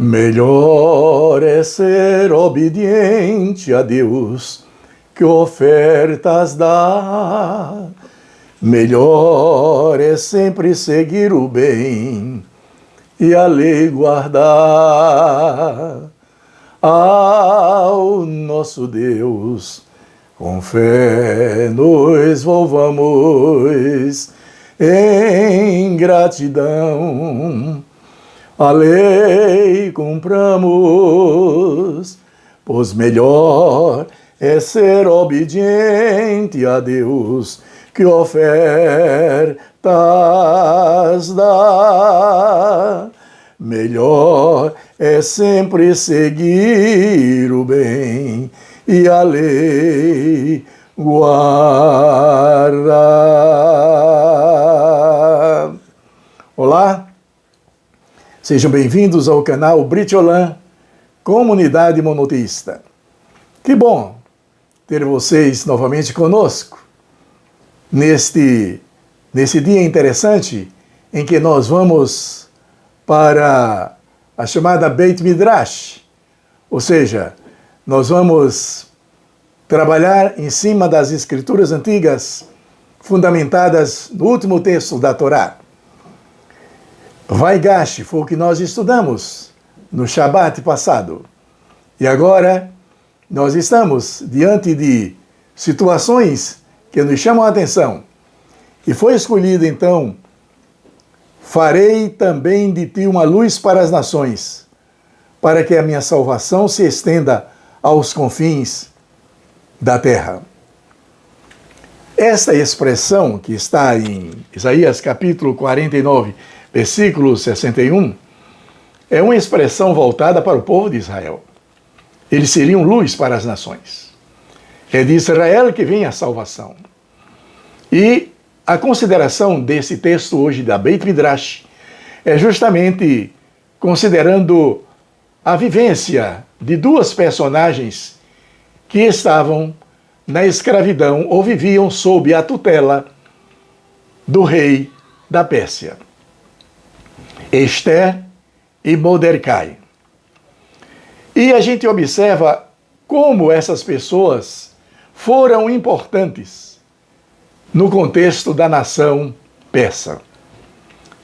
Melhor é ser obediente a Deus que ofertas dar. Melhor é sempre seguir o bem e a lei guardar. Ao nosso Deus, com fé nos volvamos em gratidão. A lei cumpramos, pois melhor é ser obediente a Deus que ofertas dá. Melhor é sempre seguir o bem e a lei guardar. Olá! Sejam bem-vindos ao canal Britiolã, Comunidade Monoteísta. Que bom ter vocês novamente conosco nesse dia interessante em que nós vamos para a chamada Beit Midrash, ou seja, nós vamos trabalhar em cima das escrituras antigas fundamentadas no último texto da Torá. Vaigash foi o que nós estudamos no Shabat passado. E agora nós estamos diante de situações que nos chamam a atenção. E foi escolhido então: farei também de ti uma luz para as nações, para que a minha salvação se estenda aos confins da terra. Esta expressão que está em Isaías capítulo 49, versículo 61, é uma expressão voltada para o povo de Israel. Eles seriam luz para as nações. É de Israel que vem a salvação. E a consideração desse texto hoje da Beit Midrash é justamente considerando a vivência de duas personagens que estavam na escravidão ou viviam sob a tutela do rei da Pérsia, Esther e Mordecai. E a gente observa como essas pessoas foram importantes no contexto da nação persa.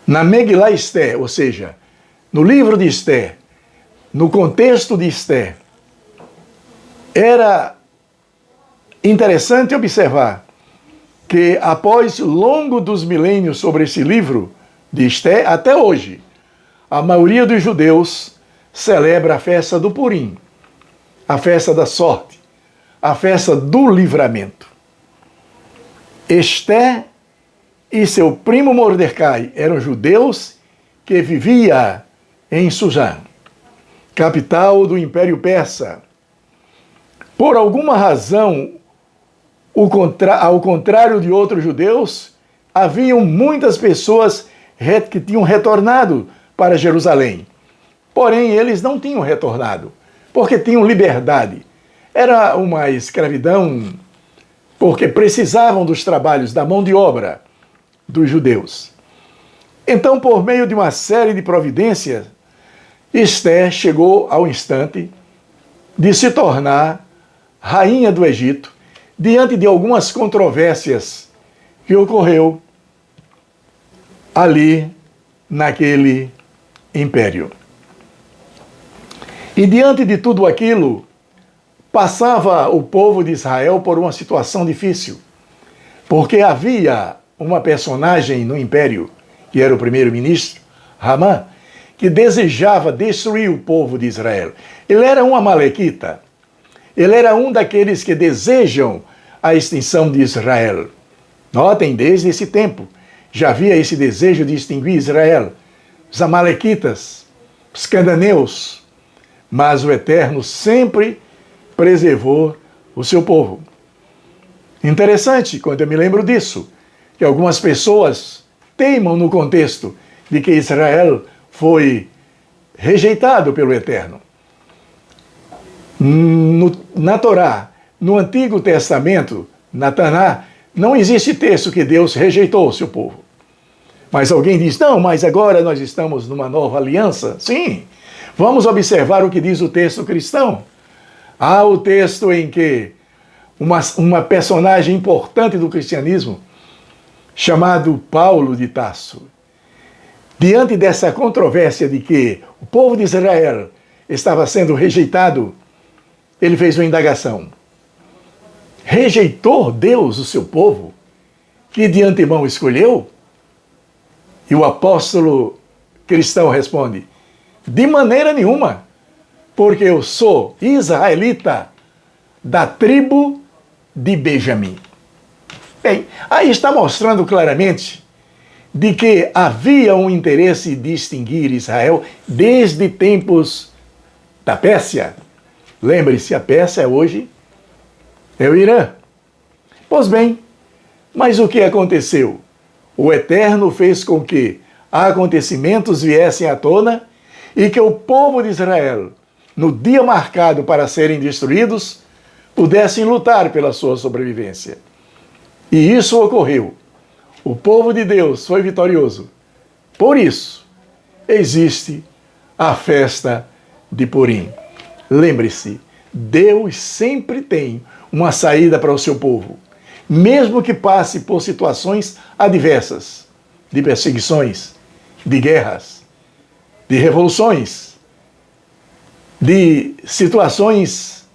Na Megillah Esther, ou seja, no livro de Esther, no contexto de Esther, era interessante observar que após longo dos milênios sobre esse livro de Esther, até hoje, a maioria dos judeus celebra a festa do Purim, a festa da sorte, a festa do livramento. Esther e seu primo Mordecai eram judeus que viviam em Suzã, capital do Império Persa. Por alguma razão, ao contrário de outros judeus, haviam muitas pessoas que tinham retornado para Jerusalém. Porém, eles não tinham retornado, porque tinham liberdade. Era uma escravidão, porque precisavam dos trabalhos, da mão de obra dos judeus. Então, por meio de uma série de providências, Esther chegou ao instante de se tornar rainha do Egito, diante de algumas controvérsias que ocorreu ali naquele império. E diante de tudo aquilo, passava o povo de Israel por uma situação difícil, porque havia uma personagem no império, que era o primeiro-ministro, Ramã, que desejava destruir o povo de Israel. Ele era um amalequita. Ele era um daqueles que desejam a extinção de Israel. Notem, desde esse tempo, já havia esse desejo de extinguir Israel. Os amalequitas, os cananeus. Mas o Eterno sempre preservou o seu povo. Interessante, quando eu me lembro disso, que algumas pessoas teimam no contexto de que Israel foi rejeitado pelo Eterno. Na Torá, no Antigo Testamento, na Taná, não existe texto que Deus rejeitou o seu povo. Mas alguém diz, não, mas agora nós estamos numa nova aliança. Sim, Vamos observar o que diz o texto cristão. Há o texto em que uma personagem importante do cristianismo, chamado Paulo de Tarso, diante dessa controvérsia de que o povo de Israel estava sendo rejeitado, ele fez uma indagação. Rejeitou Deus o seu povo, que de antemão escolheu? E o apóstolo cristão responde: de maneira nenhuma, porque eu sou israelita da tribo de Benjamim. Bem, aí está mostrando claramente de que havia um interesse de distinguir Israel desde tempos da Pérsia. Lembre-se, a Pérsia hoje é o Irã. Pois bem, mas o que aconteceu? O Eterno fez com que acontecimentos viessem à tona e que o povo de Israel, no dia marcado para serem destruídos, pudessem lutar pela sua sobrevivência. E isso ocorreu. O povo de Deus foi vitorioso. Por isso, existe a festa de Purim. Lembre-se, Deus sempre tem uma saída para o seu povo, mesmo que passe por situações adversas, de perseguições, de guerras, de revoluções, de situações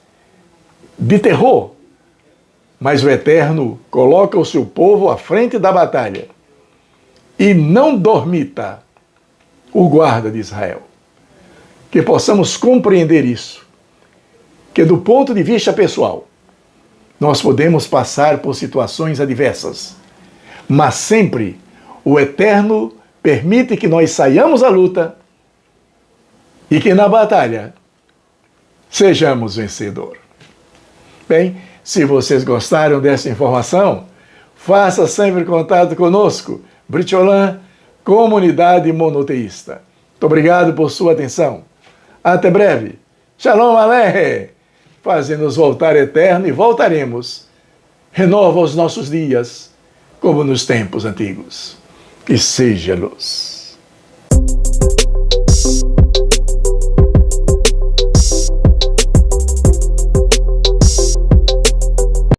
de terror. Mas o Eterno coloca o seu povo à frente da batalha e não dormita o guarda de Israel. Que possamos compreender isso, que do ponto de vista pessoal, nós podemos passar por situações adversas, mas sempre o Eterno permite que nós saiamos à luta e que na batalha sejamos vencedor. Bem, se vocês gostaram dessa informação, faça sempre contato conosco, Britolan, Comunidade Monoteísta. Muito obrigado por sua atenção. Até breve. Shalom Aleichem. Faz-nos voltar eterno e voltaremos. Renova os nossos dias, como nos tempos antigos. E seja luz.